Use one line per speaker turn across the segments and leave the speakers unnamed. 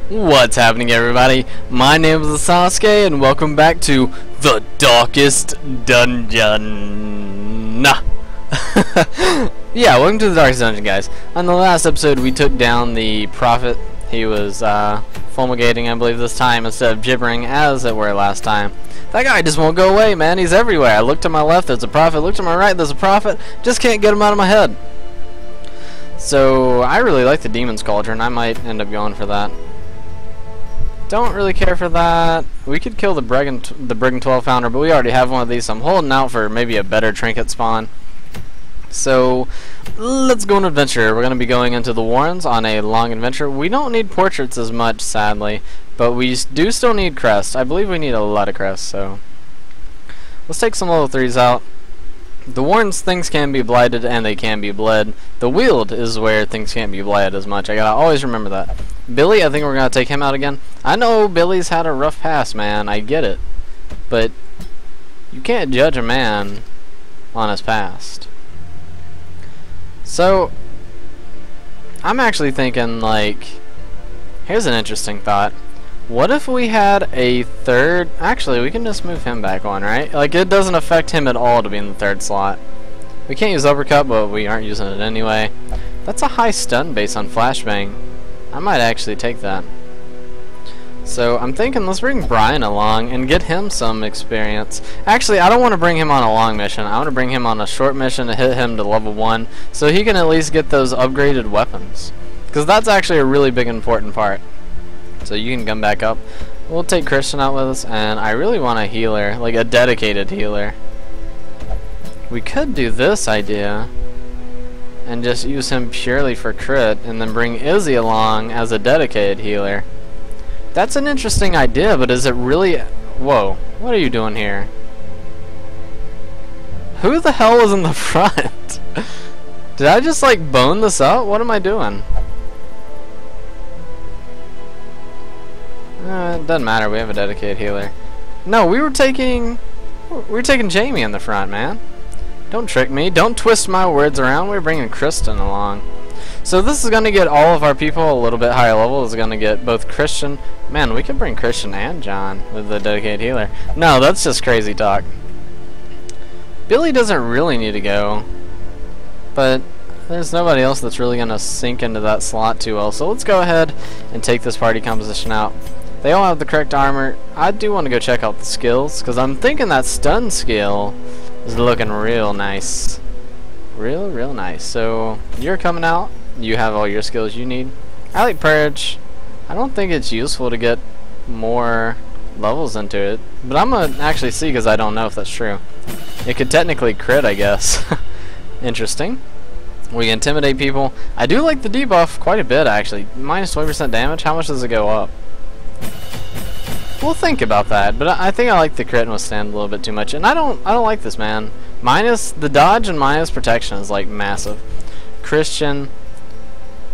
What's happening, everybody? My name is Sasuke, and welcome back to the Darkest Dungeon. Yeah, welcome to the Darkest Dungeon, guys. On the last episode, we took down the Prophet. He was fulminating, I believe, this time instead of gibbering, as it were last time. That guy just won't go away, man. He's everywhere. I look to my left, there's a Prophet. Look to my right, there's a Prophet. Just can't get him out of my head. So I really like the Demon's Cauldron. I might end up going for that. Don't really care for that. We could kill the Brigand 12 pounder, but we already have one of these, so I'm holding out for maybe a better trinket spawn. So let's go on an adventure. We're going to be going into the Warrens on a long adventure. We don't need portraits as much, sadly, but we do still need crests. I believe we need a lot of crests, so let's take some level 3s out. The Warrens, things can be blighted and they can be bled. The Weald is where things can't be blighted as much. I gotta always remember that. Billy, I think we're gonna take him out again. I know Billy's had a rough past, man. I get it. But you can't judge a man on his past. So I'm actually thinking, like, here's an interesting thought. What if we had a third? Actually, we can just move him back on, right? Like, it doesn't affect him at all to be in the third slot. We can't use uppercut, but we aren't using it anyway. That's a high stun base on flashbang. I might actually take that. So I'm thinking, let's bring Brian along and get him some experience. Actually, I don't want to bring him on a long mission. I want to bring him on a short mission to hit him to level 1, so he can at least get those upgraded weapons. Because that's actually a really big important part. So you can come back up. We'll take Christian out with us, and I really want a healer, like a dedicated healer. We could do this idea and just use him purely for crit, and then bring Izzy along as a dedicated healer. That's an interesting idea, but is it really... Whoa, what are you doing here? Who the hell was in the front? Did I just like bone this up? What am I doing? It doesn't matter, we have a dedicated healer. No, we were taking Jamie in the front, man. Don't trick me, don't twist my words around. We're bringing Kristen along. So this is going to get all of our people a little bit higher level. It's going to get both Christian. Man, we could bring Christian and John with the dedicated healer. No, that's just crazy talk. Billy doesn't really need to go, but there's nobody else that's really going to sink into that slot too well. So let's go ahead and take this party composition out. They all have the correct armor. I do want to go check out the skills, because I'm thinking that stun skill is looking real nice. Real nice. So you're coming out. You have all your skills you need. I like Purge. I don't think it's useful to get more levels into it, but I'm going to actually see, because I don't know if that's true. It could technically crit, I guess. Interesting. We can intimidate people. I do like the debuff quite a bit, actually. Minus 20% damage. How much does it go up? We'll think about that, but I think I like the crit and withstand a little bit too much. And I don't like this, man. Minus the dodge and minus protection is like massive. Christian,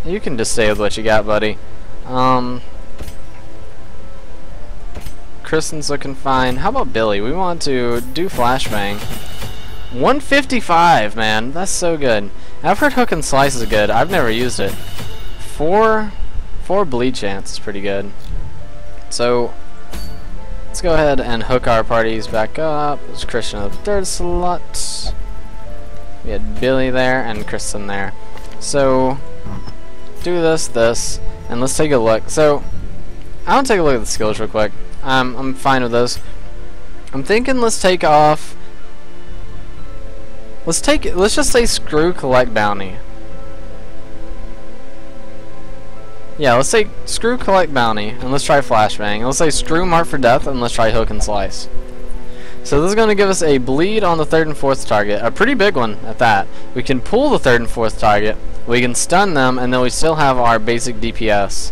you can just stay with what you got, buddy. Kristen's looking fine. How about Billy? We want to do flashbang. 155, man. That's so good. I've heard hook and slice is good. I've never used it. 4 bleed chance is pretty good. So let's go ahead and hook our parties back up. There's Christian in the third slot. We had Billy there and Kristen there. So do this, and let's take a look. So I want to take a look at the skills real quick. I'm fine with this. I'm thinking let's take off. Let's just say screw collect bounty. Yeah, let's say screw collect bounty, and let's try flashbang. Let's say screw mark for death, and let's try hook and slice. So this is going to give us a bleed on the third and fourth target, a pretty big one at that. We can pull the third and fourth target, we can stun them, and then we still have our basic DPS.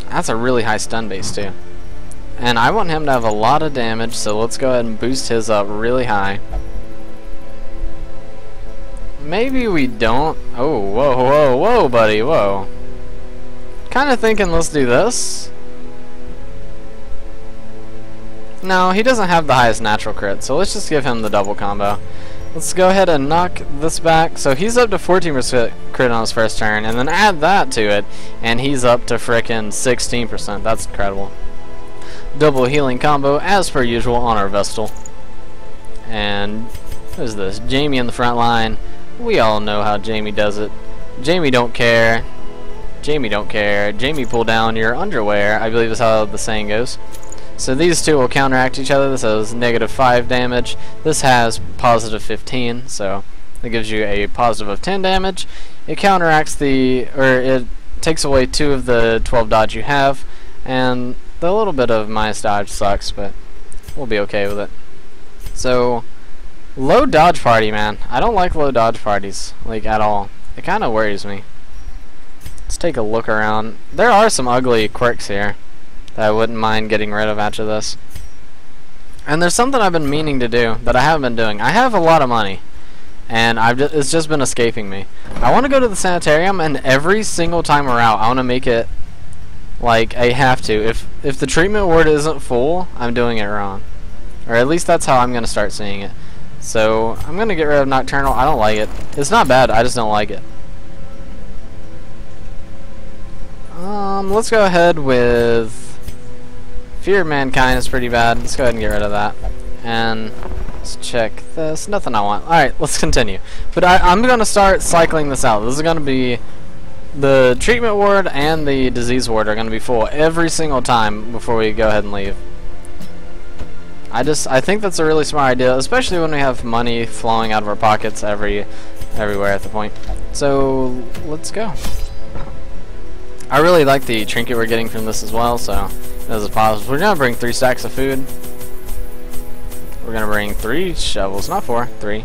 That's a really high stun base too. And I want him to have a lot of damage, so let's go ahead and boost his up really high. Maybe we don't. Oh, whoa, buddy, whoa. Kind of thinking let's do this. No, he doesn't have the highest natural crit, so let's just give him the double combo. Let's go ahead and knock this back. So he's up to 14% crit on his first turn, and then add that to it, and he's up to frickin' 16%. That's incredible. Double healing combo, as per usual, on our Vestal. And what is this? Jamie in the front line. We all know how Jamie does it. Jamie don't care. Jamie don't care. Jamie pull down your underwear, I believe is how the saying goes. So these two will counteract each other. This has -5 damage. This has positive 15, so it gives you a positive of 10 damage. It counteracts it takes away 2 of the 12 dodge you have, and the little bit of minus dodge sucks, but we'll be okay with it. So, low dodge party, man. I don't like low dodge parties, like, at all. It kind of worries me. Let's take a look around. There are some ugly quirks here that I wouldn't mind getting rid of after this. And there's something I've been meaning to do that I haven't been doing. I have a lot of money, and it's just been escaping me. I want to go to the sanitarium, and every single time we're out, I want to make it like I have to. If the treatment ward isn't full, I'm doing it wrong. Or at least that's how I'm going to start seeing it. So I'm going to get rid of Nocturnal. I don't like it. It's not bad, I just don't like it. Let's go ahead with Fear of Mankind is pretty bad. Let's go ahead and get rid of that. And let's check this. Nothing I want. Alright, let's continue. But I'm going to start cycling this out. This is going to be the treatment ward and the disease ward are going to be full every single time before we go ahead and leave. I think that's a really smart idea, especially when we have money flowing out of our pockets everywhere at the point. So let's go. I really like the trinket we're getting from this as well, so this is positive. We're gonna bring 3 stacks of food. We're gonna bring 3 shovels, not 4, 3.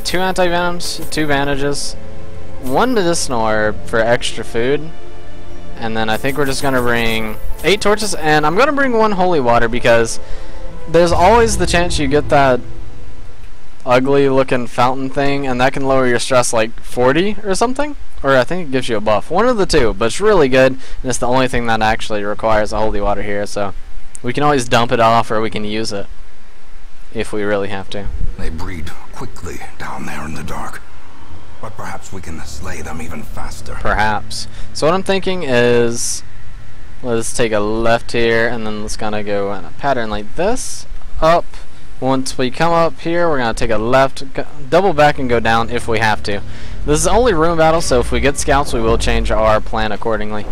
2 anti-venoms, 2 bandages, 1 medicinal herb for extra food, and then I think we're just gonna bring 8 torches, and I'm gonna bring 1 holy water because there's always the chance you get that ugly looking fountain thing, and that can lower your stress like 40 or something. Or I think it gives you a buff. One of the two, but it's really good, and it's the only thing that actually requires a holy water here, so we can always dump it off or we can use it if we really have to.
They breed quickly down there in the dark, but perhaps we can slay them even faster.
Perhaps. So what I'm thinking is, let's take a left here, and then let's gonna go in a pattern like this, up. Once we come up here, we're gonna take a left, double back and go down if we have to. This is only room battle, so if we get scouts, we will change our plan accordingly.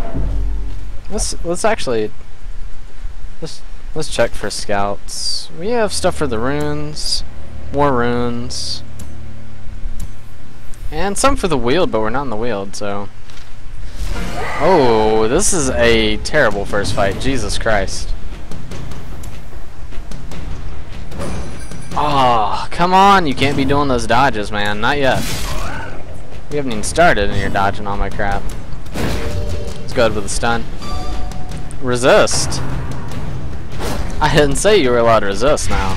Let's check for scouts. We have stuff for the runes, more runes, and some for the wield, but we're not in the wield, so. Oh, this is a terrible first fight. Jesus Christ. Oh, come on, you can't be doing those dodges, man. Not yet. We haven't even started and you're dodging all my crap. Let's go ahead with a stun. Resist. I didn't say you were allowed to resist now.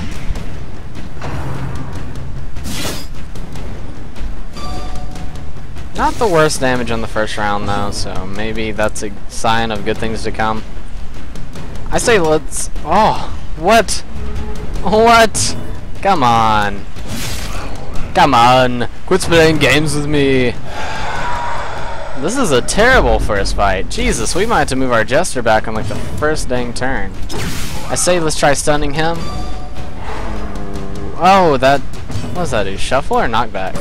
Not the worst damage on the first round though, so maybe that's a sign of good things to come. I say let's... Oh, what? What? Come on. Come on. Quit playing games with me. This is a terrible first fight. Jesus, we might have to move our Jester back on like the first dang turn. I say let's try stunning him. Oh, that... What does that do? Shuffle or knockback?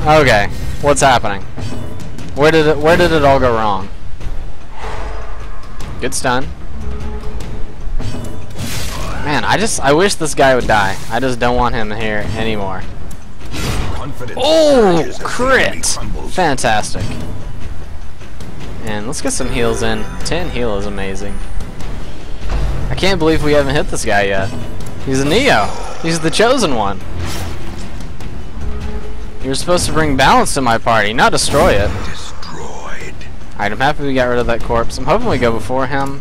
Okay. What's happening? Where did it all go wrong? Good stun. Man, I wish this guy would die. I just don't want him here anymore. Oh, crit! Fantastic. And let's get some heals in. 10 heal is amazing. I can't believe we haven't hit this guy yet. He's a Neo. He's the chosen one. You're supposed to bring balance to my party, not destroy it. Destroyed. Alright, I'm happy we got rid of that corpse. I'm hoping we go before him,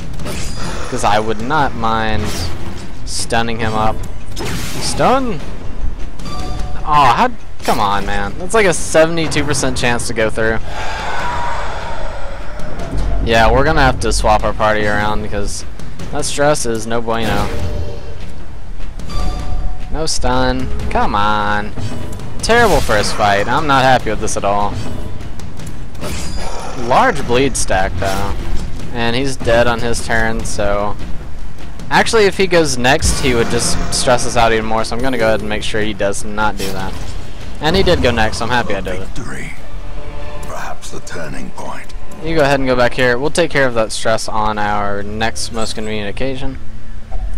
because I would not mind stunning him up. Stun? Oh, come on, man. That's like a 72% chance to go through. Yeah, we're gonna have to swap our party around because that stress is no bueno. No stun. Come on. Terrible first fight. I'm not happy with this at all. Large bleed stack though. And he's dead on his turn, so... Actually, if he goes next, he would just stress us out even more, so I'm gonna go ahead and make sure he does not do that. And he did go next, so I'm happy I did it.
Victory. Perhaps the turning point.
You go ahead and go back here. We'll take care of that stress on our next most convenient occasion.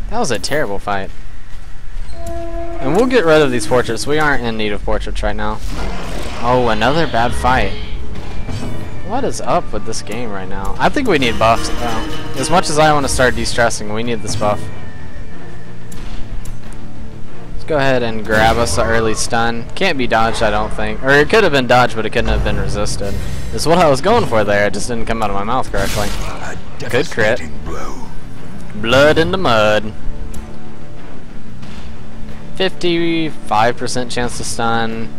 That was a terrible fight. And we'll get rid of these portraits. We aren't in need of portraits right now. Oh, another bad fight. What is up with this game right now? I think we need buffs though. As much as I want to start de-stressing, we need this buff. Let's go ahead and grab us an early stun. Can't be dodged, I don't think. Or it could have been dodged, but it couldn't have been resisted. That's what I was going for there. It just didn't come out of my mouth correctly. Good crit.
Blow.
Blood in the mud. 55% chance to stun.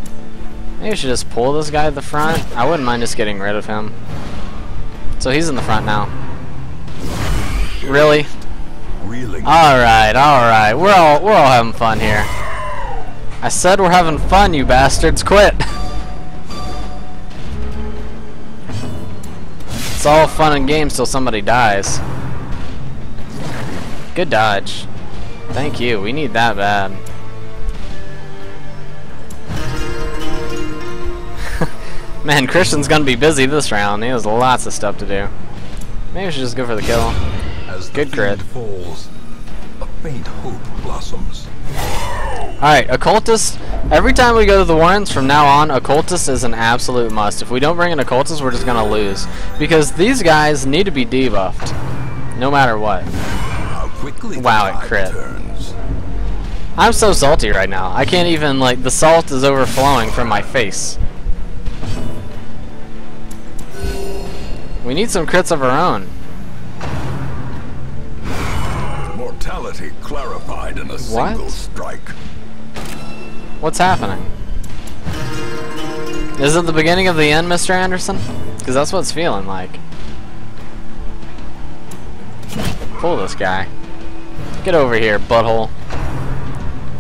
Maybe we should just pull this guy at the front. I wouldn't mind just getting rid of him. So he's in the front now. Really? Alright. We're all having fun here. I said we're having fun, you bastards. Quit. It's all fun and games till somebody dies. Good dodge. Thank you. We need that bad. Man, Christian's gonna be busy this round. He has lots of stuff to do. Maybe we should just go for the kill. Good crit.
Falls, a faint hope blossoms.
Alright, Occultist. Every time we go to the Warrens from now on, Occultist is an absolute must. If we don't bring an Occultist, we're just gonna lose. Because these guys need to be debuffed. No matter what.
How quickly
wow, it crit. Turns. I'm so salty right now. I can't even, like, the salt is overflowing from my face. We need some crits of our own.
Mortality clarified in a single strike.
What's happening? Is it the beginning of the end, Mr. Anderson? Because that's what it's feeling like. Pull this guy. Get over here, butthole.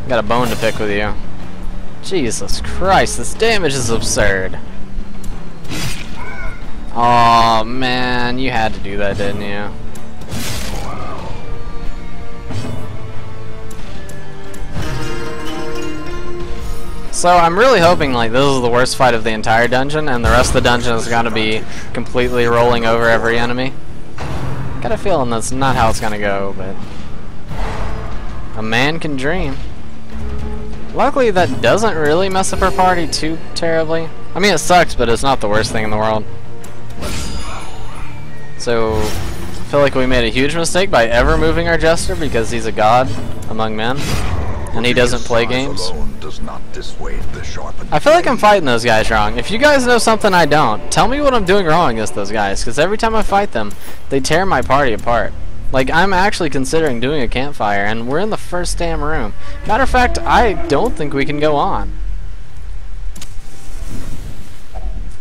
Got a bone to pick with you. Jesus Christ, this damage is absurd. Oh man, you had to do that, didn't you? So I'm really hoping like this is the worst fight of the entire dungeon and the rest of the dungeon is gonna be completely rolling over every enemy. Got a feeling that's not how it's gonna go, but a man can dream. Luckily that doesn't really mess up our party too terribly. I mean it sucks, but it's not the worst thing in the world. So, I feel like we made a huge mistake by ever moving our Jester because he's a god among men, and he doesn't play games. I feel like I'm fighting those guys wrong. If you guys know something I don't, tell me what I'm doing wrong against those guys, because every time I fight them, they tear my party apart. Like, I'm actually considering doing a campfire, and we're in the first damn room. Matter of fact, I don't think we can go on.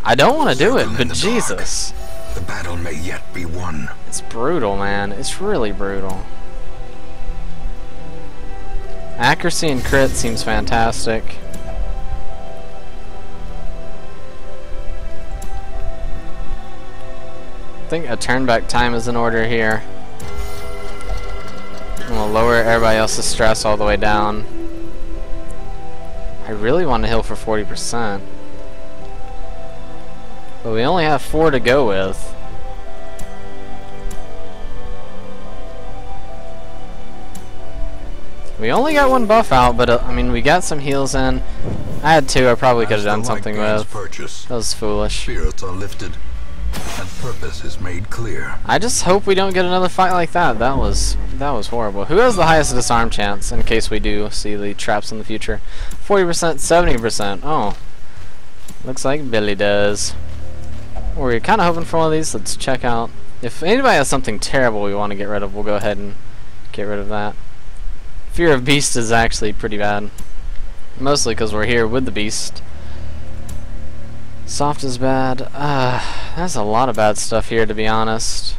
I don't want to do it, but Jesus.
The battle may yet be won.
It's brutal, man. It's really brutal. Accuracy and crit seems fantastic. I think a turn back time is in order here. And we'll lower everybody else's stress all the way down. I really want to heal for 40%. But we only have 4 to go with. We only got 1 buff out, but I mean, we got some heals in. I had 2 I probably could have done something with. That was foolish.
Spirits are lifted, and purpose is made clear.
I just hope we don't get another fight like that. That was horrible. Who has the highest disarm chance in case we do see the traps in the future? 40%, 70%. Oh. Looks like Billy does. We're kind of hoping for one of these. Let's check out. If anybody has something terrible we want to get rid of, we'll go ahead and get rid of that. Fear of Beast is actually pretty bad. Mostly because we're here with the Beast. Soft is bad. There's a lot of bad stuff here, to be honest.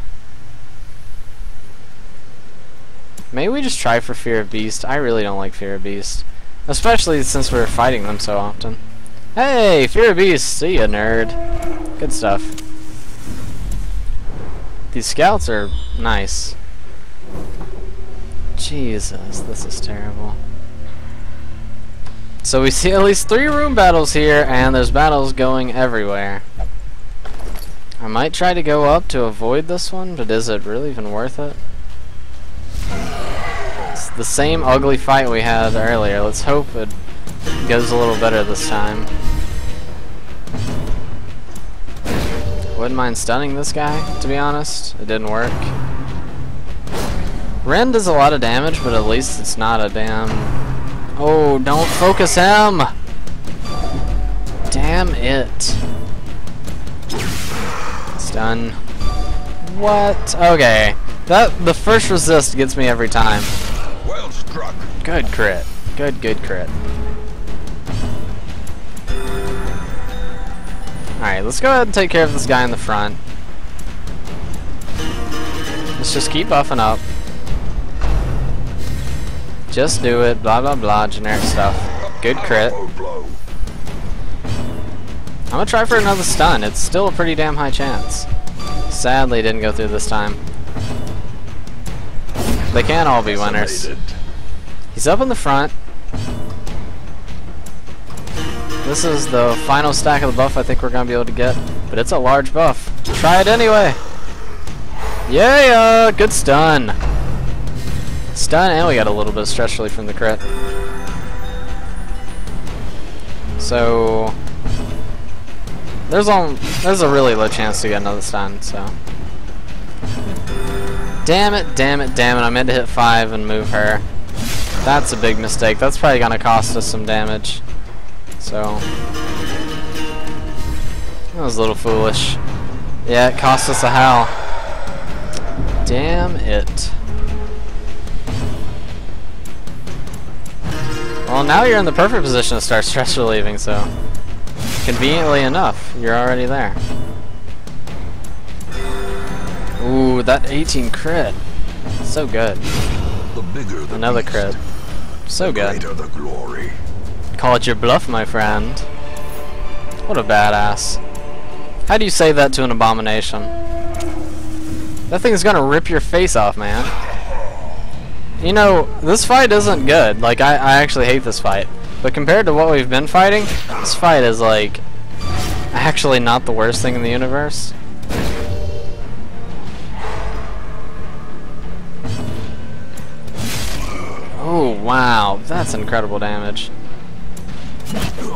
Maybe we just try for Fear of Beast. I really don't like Fear of Beast. Especially since we're fighting them so often. Hey, Fear Beast, see ya, nerd. Good stuff. These scouts are nice. Jesus, this is terrible. So we see at least 3 room battles here, and there's battles going everywhere. I might try to go up to avoid this one, but is it really even worth it? It's the same ugly fight we had earlier. Let's hope it goes a little better this time. Wouldn't mind stunning this guy, to be honest. It didn't work. Ren does a lot of damage, but at least it's not a damn... Oh, don't focus him! Damn it. Stun. What? Okay. The first resist gets me every time.
Well struck.
Good crit. Good crit. Alright, let's go ahead and take care of this guy in the front. Let's just keep buffing up. Just do it, blah blah blah, generic stuff. Good crit. I'm gonna try for another stun. It's still a pretty damn high chance. Sadly, it didn't go through this time. They can't all be winners. He's up in the front. This is the final stack of the buff I think we're gonna be able to get, but it's a large buff. Try it anyway. Yeah, good stun. Stun, and we got a little bit of stretch relief from the crit. So there's a really low chance to get another stun. So damn it! I meant to hit 5 and move her. That's a big mistake. That's probably gonna cost us some damage. So that was a little foolish. Yeah, it cost us a howl. Damn it. Well, now you're in the perfect position to start stress relieving, so conveniently enough, you're already there. Ooh, that 18 crit. So good. Another crit. So good.
The glory.
Call it your bluff, my friend. What a badass. How do you say that to an abomination? That thing's gonna rip your face off, man. You know, this fight isn't good. Like, I actually hate this fight. But compared to what we've been fighting, this fight is, like, actually not the worst thing in the universe. Oh, wow. That's incredible damage.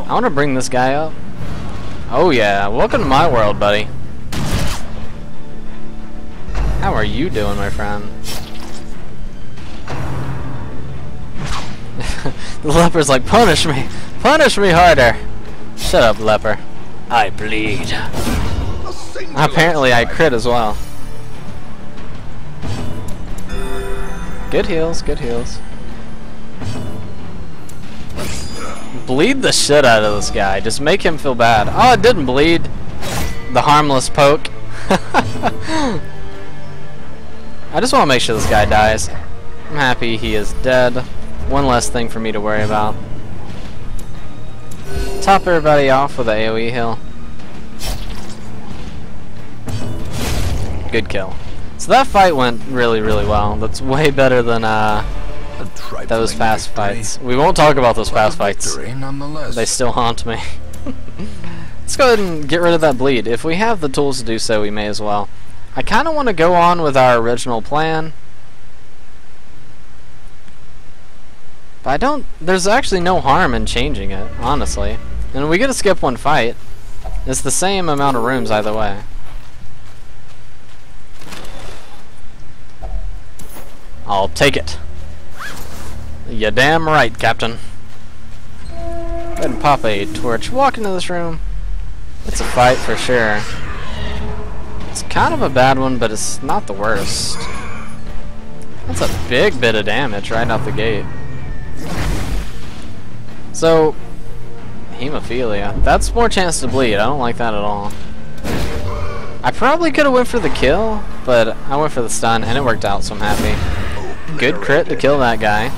I want to bring this guy up. Oh, yeah. Welcome to my world, buddy. How are you doing, my friend? The leper's like, punish me harder. Shut up, leper. I bleed. Apparently I crit as well. Good heals, good heals. Bleed the shit out of this guy. Just make him feel bad. Oh, it didn't bleed. The harmless poke. I just want to make sure this guy dies. I'm happy he is dead. One less thing for me to worry about. Top everybody off with an AoE heal. Good kill. So that fight went really, really well. That's way better than those fast fights. We won't talk about those fast fights. They still haunt me. Let's go ahead and get rid of that bleed. If we have the tools to do so, we may as well. I kind of want to go on with our original plan. But there's actually no harm in changing it, honestly. And we get to skip one fight. It's the same amount of rooms either way. I'll take it. You damn right, Captain. Go ahead and pop a torch. Walk into this room. It's a fight for sure. It's kind of a bad one, but it's not the worst. That's a big bit of damage right out the gate. So, hemophilia. That's more chance to bleed. I don't like that at all. I probably could have went for the kill, but I went for the stun, and it worked out, so I'm happy. Good crit to kill that guy.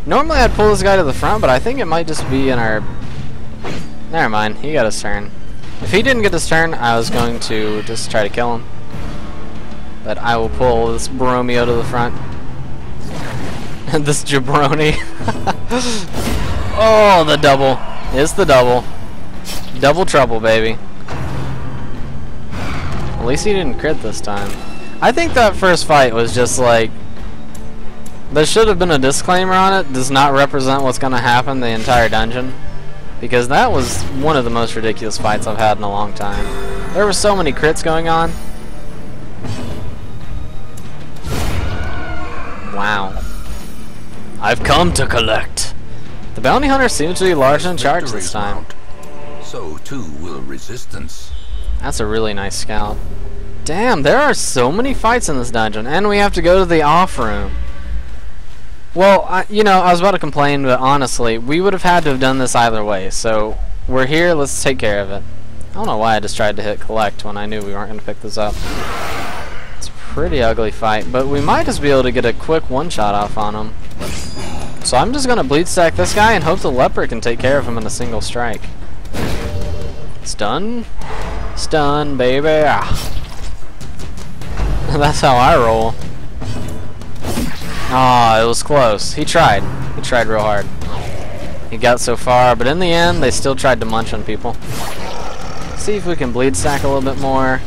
Normally I'd pull this guy to the front, but I think it might just be in our... Never mind, he got his turn. If he didn't get his turn, I was going to just try to kill him. But I will pull this Boromeo to the front. And this jabroni. Oh, the double. It's the double. Double trouble, baby. At least he didn't crit this time. I think that first fight was just like... There should have been a disclaimer on it. Does not represent what's going to happen the entire dungeon. Because that was one of the most ridiculous fights I've had in a long time. There were so many crits going on. Wow. I've come to collect. The bounty hunter seems to be large in charge this time.
Mount. So too will resistance.
That's a really nice scout. Damn, there are so many fights in this dungeon, and we have to go to the off room. Well, you know, I was about to complain, but honestly, we would have had to have done this either way. So we're here. Let's take care of it. I don't know why I just tried to hit collect when I knew we weren't going to pick this up. It's a pretty ugly fight, but we might just be able to get a quick one-shot off on him. So I'm just going to bleed stack this guy and hope the leper can take care of him in a single strike. Stun? Stun, baby. That's how I roll. Aw, it was close. He tried. He tried real hard. He got so far, but in the end, they still tried to munch on people. See if we can bleed stack a little bit more.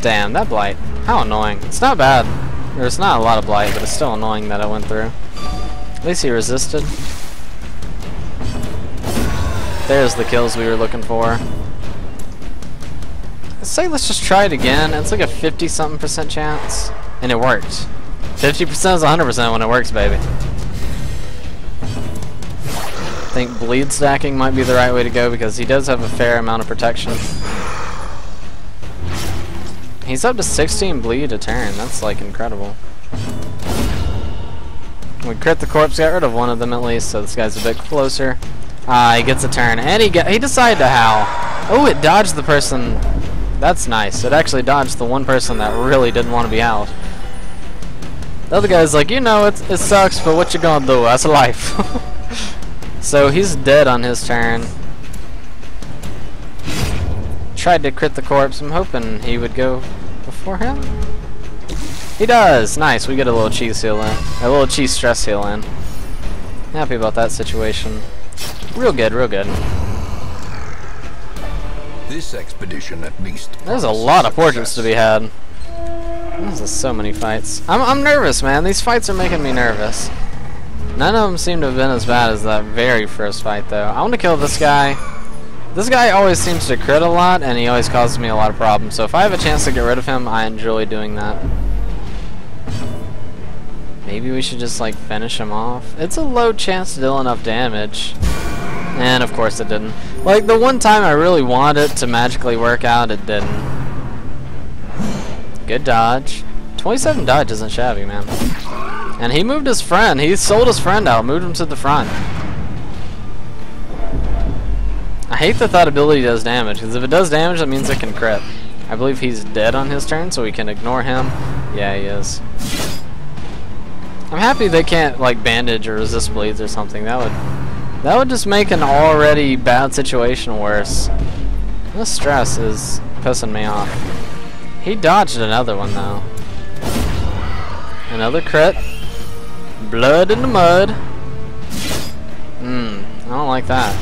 Damn, that blight. How annoying. It's not bad. There's not a lot of blight, but it's still annoying that I went through. At least he resisted. There's the kills we were looking for. I'd say let's just try it again. It's like a 50-something% chance. And it worked. 50% is 100% when it works, baby. I think bleed stacking might be the right way to go because he does have a fair amount of protection. He's up to 16 bleed a turn. That's like incredible. We crit the corpse, got rid of one of them at least, so this guy's a bit closer. He gets a turn, and he decided to howl. Oh, it dodged the person. That's nice. It actually dodged the one person that really didn't want to be out. The other guy's like, you know, it sucks, but what you gonna do? That's life. So he's dead on his turn. Tried to crit the corpse. I'm hoping he would go before him. He does. Nice. We get a little cheese heal in. A little cheese stress heal in. Happy about that situation. Real good, real good.
This expedition at least.
There's a lot of portraits to be had. There's so many fights. I'm nervous, man. These fights are making me nervous. None of them seem to have been as bad as that very first fight, though. I want to kill this guy. This guy always seems to crit a lot, and he always causes me a lot of problems. So if I have a chance to get rid of him, I enjoy doing that. Maybe we should just, like, finish him off. It's a low chance to deal enough damage. And, of course, it didn't. Like, the one time I really wanted it to magically work out, it didn't. Good dodge. 27 dodge isn't shabby, man. And he moved his friend. He sold his friend out, moved him to the front. I hate that that ability does damage, because if it does damage, that means it can crit. I believe he's dead on his turn, so we can ignore him. Yeah, he is. I'm happy they can't, like, bandage or resist bleeds or something. That would just make an already bad situation worse. This stress is pissing me off. He dodged another one, though. Another crit. Blood in the mud. I don't like that.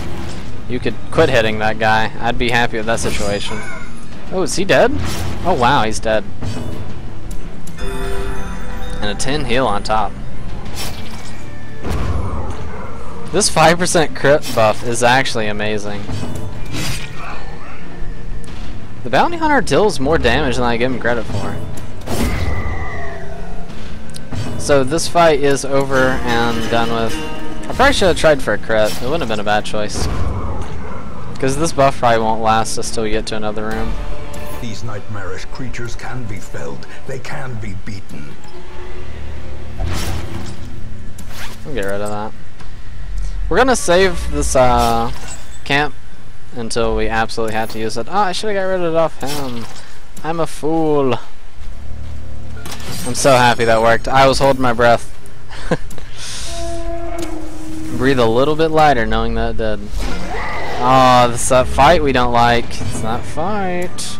You could quit hitting that guy. I'd be happy with that situation. Oh, is he dead? Oh, wow, he's dead. And a 10 heal on top. This 5% crit buff is actually amazing. The bounty hunter deals more damage than I give him credit for. So this fight is over and done with. I probably should have tried for a crit. It wouldn't have been a bad choice. Because this buff probably won't last us till we get to another room.
These nightmarish creatures can be felled. They can be beaten.
We'll get rid of that. We're gonna save this camp until we absolutely have to use it. Oh, I should have got rid of it off him. I'm a fool. I'm so happy that worked. I was holding my breath. Breathe a little bit lighter knowing that it did. Oh, this is that fight we don't like. It's that fight.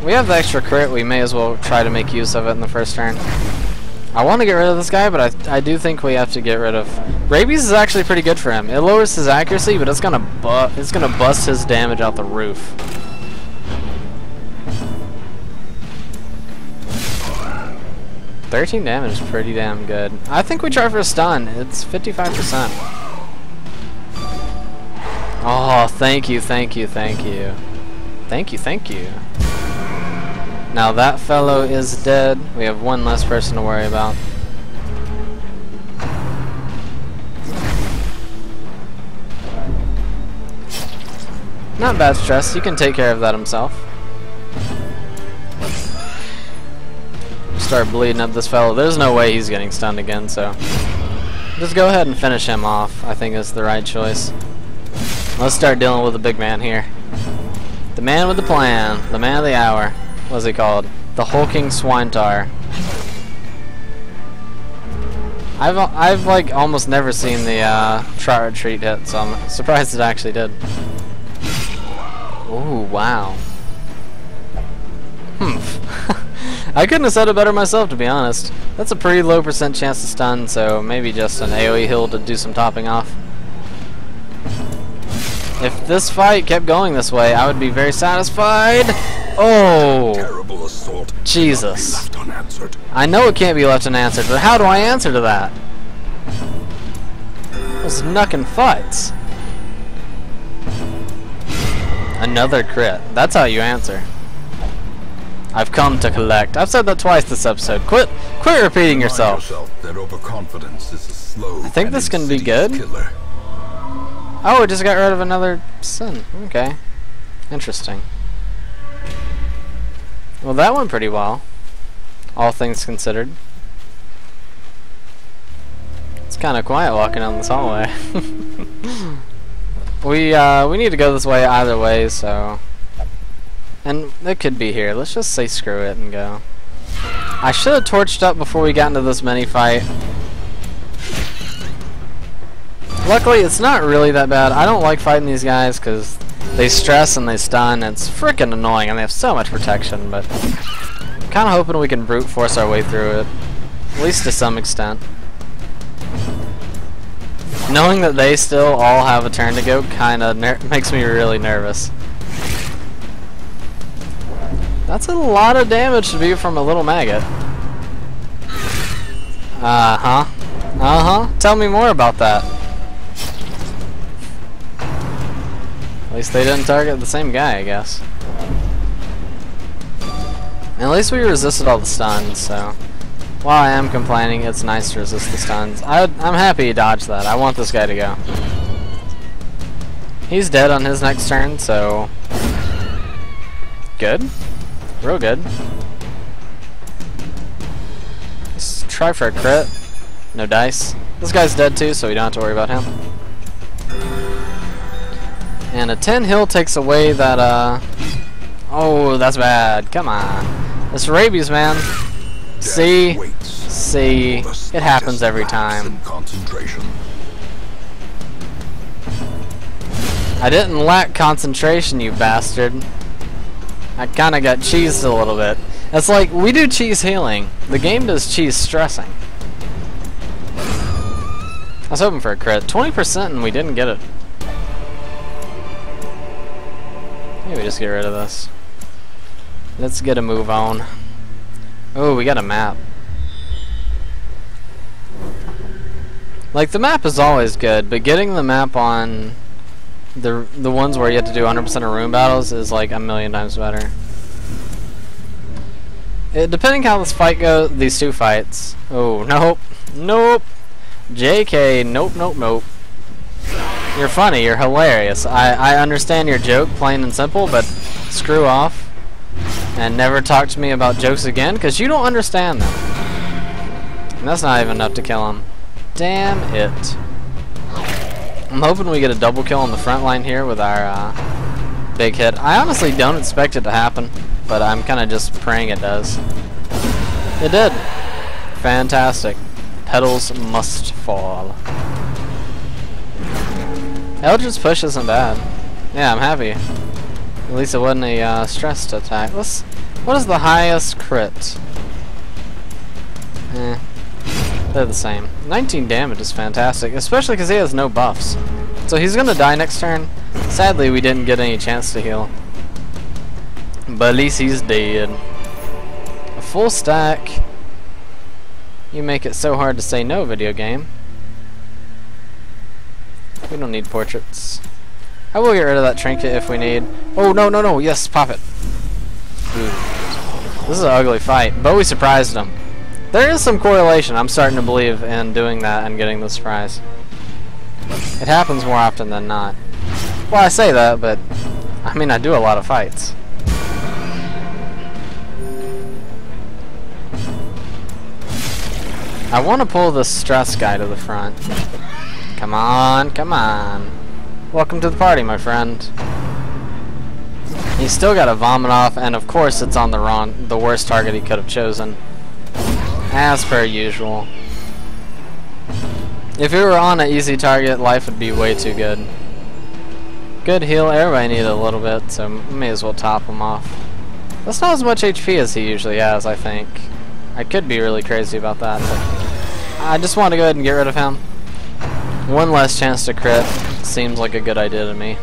We have the extra crit, we may as well try to make use of it in the first turn. I want to get rid of this guy, but I do think we have to get rid of... Rabies is actually pretty good for him. It lowers his accuracy, but it's gonna bust his damage out the roof. $13 damage is pretty damn good. I think we try for a stun. It's 55%. Oh, thank you, thank you, thank you. Thank you, thank you. Now that fellow is dead. We have one less person to worry about. Not bad stress. He can take care of that himself. Start bleeding up this fellow. There's no way he's getting stunned again, so just go ahead and finish him off. I think is the right choice. Let's start dealing with the big man here. The man with the plan. The man of the hour. What's he called? The hulking swintar. I've like almost never seen the trot retreat hit, so I'm surprised it actually did. Ooh, wow. I couldn't have said it better myself, to be honest. That's a pretty low % chance to stun, so maybe just an AoE heal to do some topping off. If this fight kept going this way, I would be very satisfied. Oh,
Terrible assault.
Jesus.
Left unanswered.
I know it can't be left unanswered, but how do I answer to that? Those knuckin' fights. Another crit. That's how you answer. I've come to collect. I've said that twice this episode. Quit repeating yourself.
That overconfidence is a slow.
I think this can be good.
Killer.
Oh, we just got rid of another sin. Okay. Interesting. Well, that went pretty well, all things considered. It's kind of quiet walking down this hallway. We need to go this way either way, so... And it could be here. Let's just say screw it and go. I should have torched up before we got into this mini fight. Luckily, it's not really that bad. I don't like fighting these guys because they stress and they stun. It's freaking annoying, and they have so much protection, but I'm kind of hoping we can brute force our way through it, at least to some extent. Knowing that they still all have a turn to go kind of makes me really nervous. That's a lot of damage to be from a little maggot. Uh-huh. Uh-huh. Tell me more about that. At least they didn't target the same guy, I guess. And at least we resisted all the stuns, so... While I am complaining, it's nice to resist the stuns. I'm happy he dodged that. I want this guy to go. He's dead on his next turn, so... Good. Real good. Let's try for a crit. No dice. This guy's dead too, so we don't have to worry about him. And a 10 heal takes away that, Oh, that's bad. Come on. This rabies, man. See? See? It happens every time. I didn't lack concentration, you bastard. I kinda got cheesed a little bit. It's like, we do cheese healing. The game does cheese stressing. I was hoping for a crit. 20% and we didn't get it. Maybe just get rid of this. Let's get a move on. Oh, we got a map. Like, the map is always good, but getting the map on the ones where you have to do 100% of room battles is like a million times better. Depending how this fight goes, these two fights. Oh, nope. Nope. JK, nope, nope, nope. You're funny, you're hilarious. I understand your joke, plain and simple, but screw off. And never talk to me about jokes again, because you don't understand them. And that's not even enough to kill him. Damn it. I'm hoping we get a double kill on the front line here with our big hit. I honestly don't expect it to happen, but I'm kind of just praying it does. It did. Fantastic. Petals must fall. Eldritch Push isn't bad. Yeah, I'm happy. At least it wasn't a stressed attack. What is the highest crit? They're the same. 19 damage is fantastic, especially because he has no buffs. So he's gonna die next turn. Sadly, we didn't get any chance to heal. But at least he's dead. A full stack. You make it so hard to say no, video game. We don't need portraits. I will get rid of that trinket if we need. Oh, no, no, no. Yes, pop it. Ooh. This is an ugly fight, but we surprised him. There is some correlation. I'm starting to believe in doing that and getting the surprise. It happens more often than not. Well, I say that, but I mean, I do a lot of fights. I want to pull the stress guy to the front. Come on, come on. Welcome to the party, my friend. He's still got a vomit off, and of course it's on the worst target he could have chosen. As per usual. If it were on an easy target, life would be way too good. Good heal. Everybody needed a little bit, so may as well top him off. That's not as much HP as he usually has, I think. I could be really crazy about that, but I just want to go ahead and get rid of him. One less chance to crit seems like a good idea to me.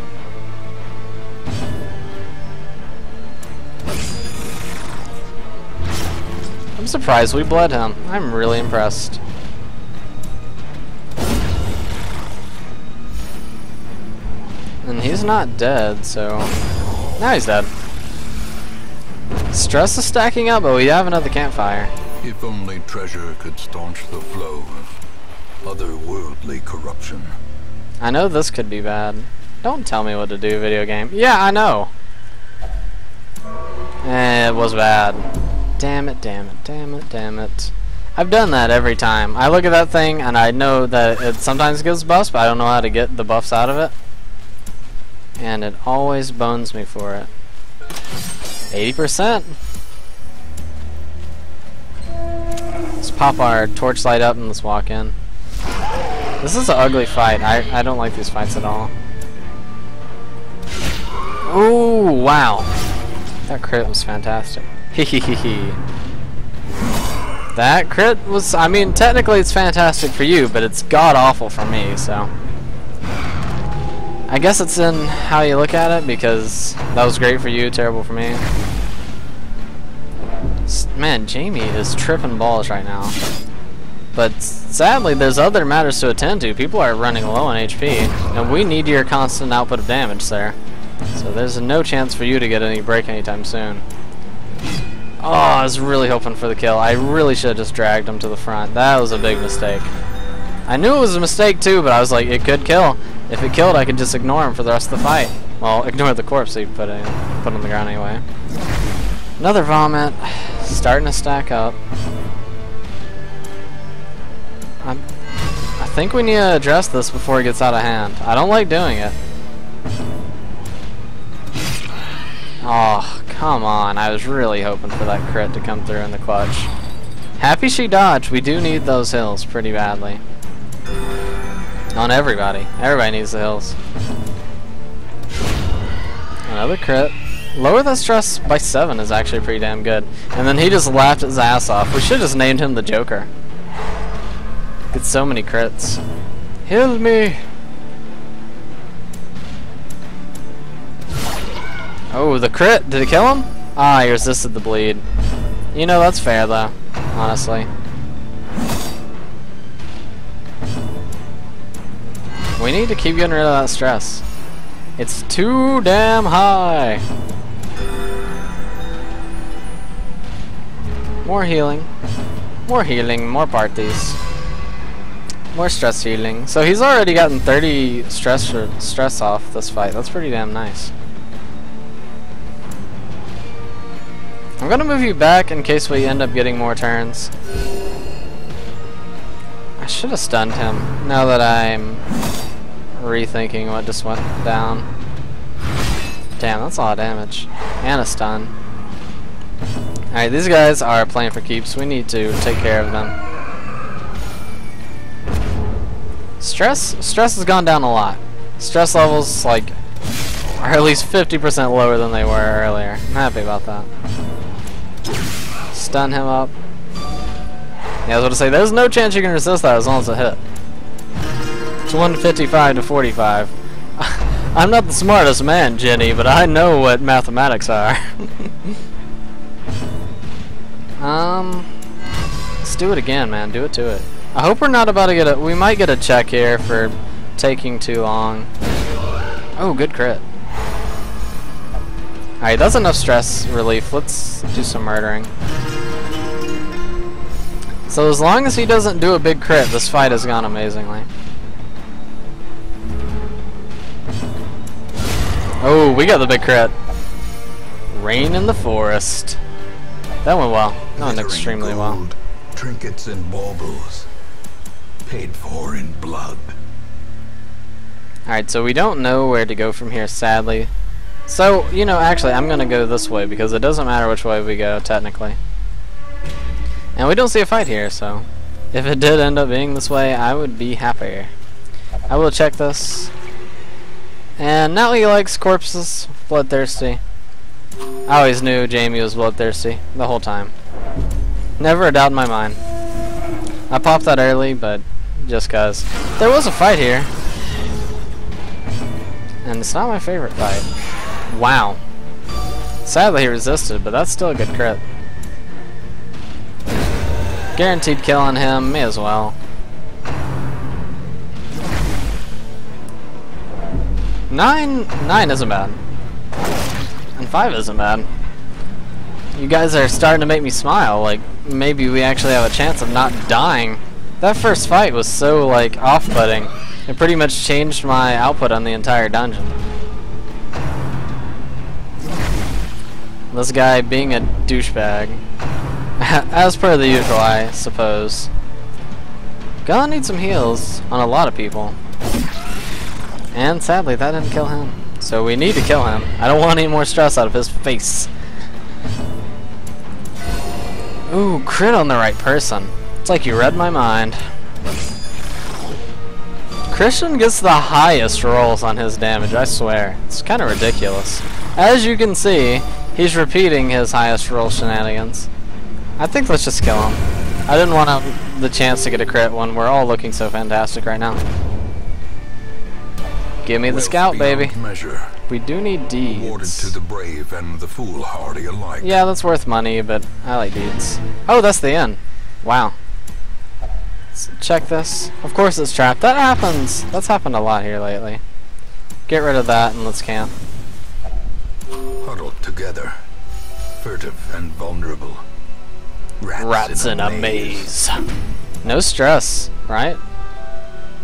I'm surprised we bled him. I'm really impressed. And he's not dead, so now he's dead. Stress is stacking up, but we have another campfire.
If only treasure could staunch the flow of otherworldly corruption.
I know this could be bad. Don't tell me what to do, video game. Yeah, I know. It was bad. Damn it, damn it, damn it, damn it. I've done that every time. I look at that thing and I know that it sometimes gives buffs, but I don't know how to get the buffs out of it. And it always bones me for it. 80%. Let's pop our torchlight up and let's walk in. This is an ugly fight. I don't like these fights at all. Ooh, wow. That crit was fantastic. Hehehehe. That crit was, I mean, technically it's fantastic for you, but it's god-awful for me, so. I guess it's in how you look at it, because that was great for you, terrible for me. Man, Jamie is tripping balls right now. But sadly, there's other matters to attend to. People are running low on HP, and we need your constant output of damage there. So there's no chance for you to get any break anytime soon. Oh, I was really hoping for the kill. I really should have just dragged him to the front. That was a big mistake. I knew it was a mistake too, but I was like, it could kill. If it killed, I could just ignore him for the rest of the fight. Well, ignore the corpse he put on the ground anyway. Another vomit. Starting to stack up. I think we need to address this before it gets out of hand. I don't like doing it. Oh, come on. I was really hoping for that crit to come through in the clutch. Happy she dodged. We do need those hills pretty badly. On everybody. Everybody needs the hills. Another crit. Lower the stress by 7 is actually pretty damn good. And then he just laughed his ass off. We should have just named him the Joker. Get so many crits. Heal me! Oh, the crit! Did it kill him? Ah, he resisted the bleed. You know, that's fair though, honestly. We need to keep getting rid of that stress. It's too damn high. More healing. More healing, more parties. More stress healing. So he's already gotten 30 stress off this fight. That's pretty damn nice. I'm gonna move you back in case we end up getting more turns. I should have stunned him now that I'm rethinking what just went down. Damn, that's a lot of damage. And a stun. Alright, these guys are playing for keeps. We need to take care of them. Stress has gone down a lot. Stress levels, like, are at least 50% lower than they were earlier. I'm happy about that. Stun him up. Yeah, I was going to say, there's no chance you can resist that as long as it hit. It's 155 to 45. I'm not the smartest man, Jenny, but I know what mathematics are. Let's do it again, man. Do it to it. I hope we're not about to get a... We might get a check here for taking too long. Oh, good crit. Alright, that's enough stress relief. Let's do some murdering. So as long as he doesn't do a big crit, this fight has gone amazingly. Oh, we got the big crit. Rain in the forest. That went well. That went extremely well.
Trinkets and baubles. Paid for in blood.
Alright, so we don't know where to go from here, sadly. So, you know, actually, I'm going to go this way because it doesn't matter which way we go, technically. And we don't see a fight here, so if it did end up being this way, I would be happier. I will check this. And now he likes corpses, bloodthirsty. I always knew Jamie was bloodthirsty the whole time. Never a doubt in my mind. I popped that early, but just cause. There was a fight here. And it's not my favorite fight. Wow. Sadly he resisted, but that's still a good crit. Guaranteed kill on him, may as well. Nine isn't bad. And 5 isn't bad. You guys are starting to make me smile, like maybe we actually have a chance of not dying. That first fight was so like off-putting. It pretty much changed my output on the entire dungeon. This guy being a douchebag. As per the usual, I suppose. Gonna need some heals on a lot of people. And sadly, that didn't kill him. So we need to kill him. I don't want any more stress out of his face. Ooh, crit on the right person. It's like you read my mind. Christian gets the highest rolls on his damage, I swear. It's kind of ridiculous. As you can see, he's repeating his highest roll shenanigans. I think let's just kill him. I didn't want the chance to get a crit when we're all looking so fantastic right now. Give me the scout, baby.
Measure.
We do need deeds.
Awarded to the brave and the foolhardy alike.
Yeah, that's worth money, but I like deeds. Oh, that's the end. Wow. Let's check this. Of course it's trapped. That happens. That's happened a lot here lately. Get rid of that and let's camp.
Huddled together. Furtive and vulnerable.
Rats in a maze. No stress, right?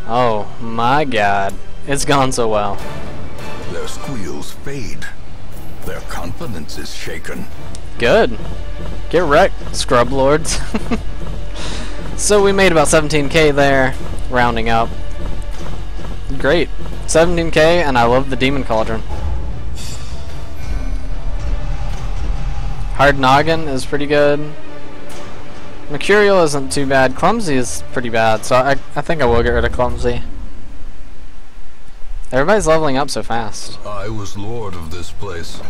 Oh my god. It's gone so well.
Their squeals fade. Their confidence is shaken.
Good. Get wrecked, scrub lords. So we made about 17k there, rounding up. Great. 17k, and I love the Demon Cauldron. Hard Noggin is pretty good. Mercurial isn't too bad. Clumsy is pretty bad, so I think I will get rid of Clumsy. Everybody's leveling up so fast.
I was lord of this place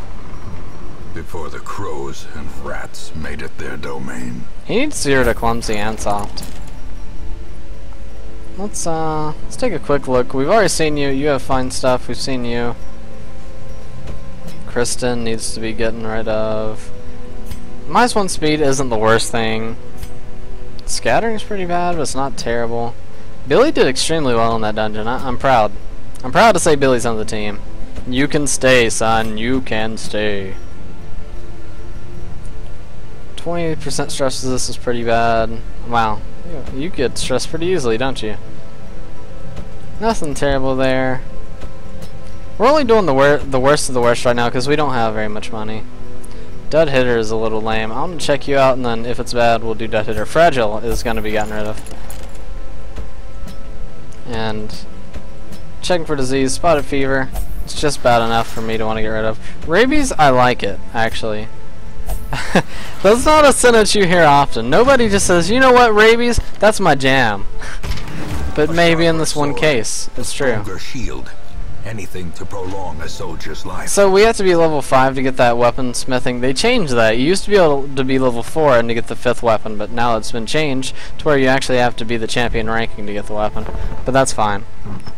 before the crows and rats made it their domain.
He needs to get rid of Clumsy and Soft. Let's take a quick look. We've already seen you. You have fine stuff. We've seen you. Kristen needs to be getting rid of. -1 speed isn't the worst thing. Scattering's pretty bad, but it's not terrible. Billy did extremely well in that dungeon. I'm proud. I'm proud to say Billy's on the team. You can stay, son. You can stay. 20% stress resist is pretty bad. Wow. You get stressed pretty easily, don't you? Nothing terrible there. We're only doing the worst of the worst right now because we don't have very much money. Dead Hitter is a little lame. I'm going to check you out, and then if it's bad, we'll do Dead Hitter. Fragile is going to be gotten rid of. And checking for disease, spotted fever. It's just bad enough for me to want to get rid of. Rabies, I like it, actually. That's not a sentence you hear often. Nobody just says, you know what, rabies? That's my jam. But maybe in this one case, it's true.
Shield. Anything to prolong a soldier's life.
So we have to be level 5 to get that weapon smithing. They changed that. You used to be able to be level 4 and to get the 5th weapon, but now it's been changed to where you actually have to be the champion ranking to get the weapon. But that's fine.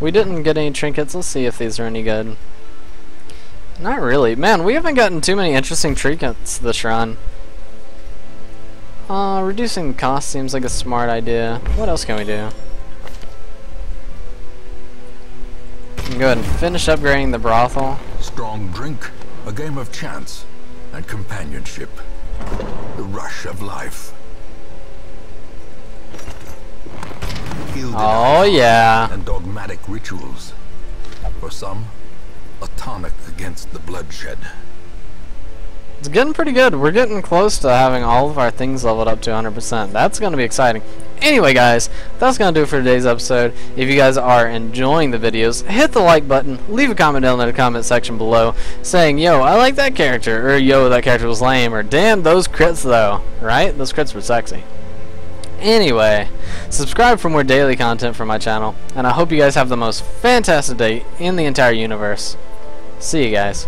We didn't get any trinkets. Let's see if these are any good. Not really. Man, we haven't gotten too many interesting trinkets this run. Reducing the cost seems like a smart idea. What else can we do? Go ahead and finish upgrading the brothel.
Strong drink, a game of chance, and companionship. The rush of life.
Oh yeah.
And dogmatic rituals. For some, a tonic against the bloodshed.
It's getting pretty good. We're getting close to having all of our things leveled up to 100%. That's going to be exciting. Anyway, guys, that's going to do it for today's episode. If you guys are enjoying the videos, hit the like button, leave a comment down in the comment section below saying, yo, I like that character, or yo, that character was lame, or damn, those crits though, right? Those crits were sexy. Anyway, subscribe for more daily content from my channel, and I hope you guys have the most fantastic day in the entire universe. See you guys.